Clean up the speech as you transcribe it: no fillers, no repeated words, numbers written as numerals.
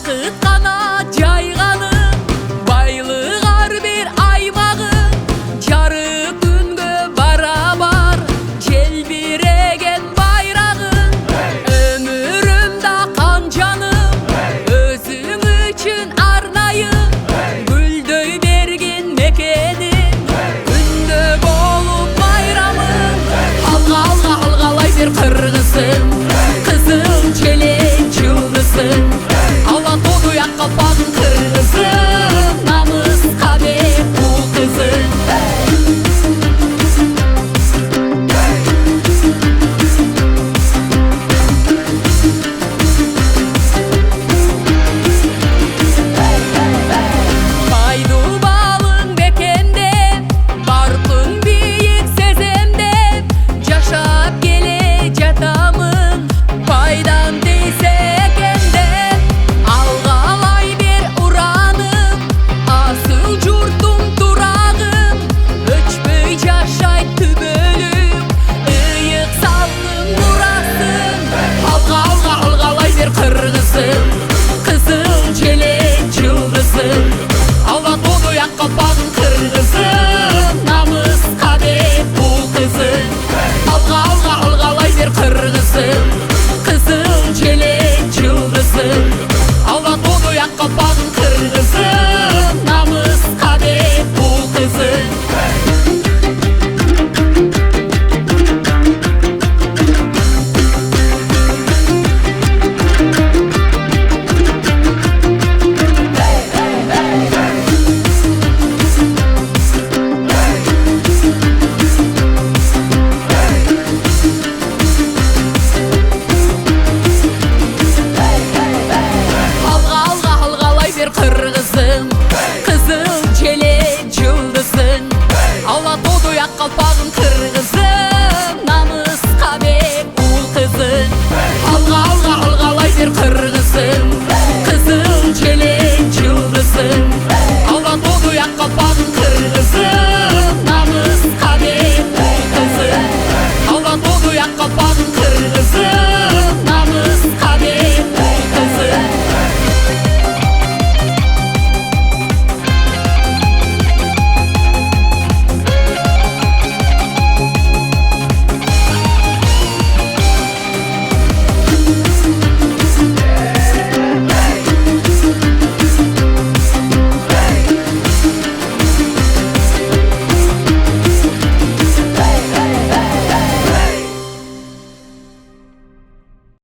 бақыт қана жайғаның, байлық ар бір аймағың, жарық күнге барабар желбіреген байрағың. Өмірімда қанжаным өзің үшін арнайым, гүлдөй берген мекенім, күнде болып байрамым. Алға алғалай бер қырғызым, қызыл желек жұлдызым, Алатаудай ақ қалпағың қырғызым, намысқа бек бұл қызым. Байду балың бекенде, барқың биік сеземде, жашап келе жатамын, пайдам дейсе екенде. Алғалай бер ұраным, асыл жұртым тұрағым, өчпөй жашай түбөлүк, ыйык салқын мурасым. Алғалай бер қырғызым, қызыл желек жұлдызым, Алатаудай ақ қалпағың қырғызым, намысқа бек бұл қызым. Алғалай бер қырғызым, қызыл желек жұлдызым, Алатаудай ақ қалпағың қырғызым.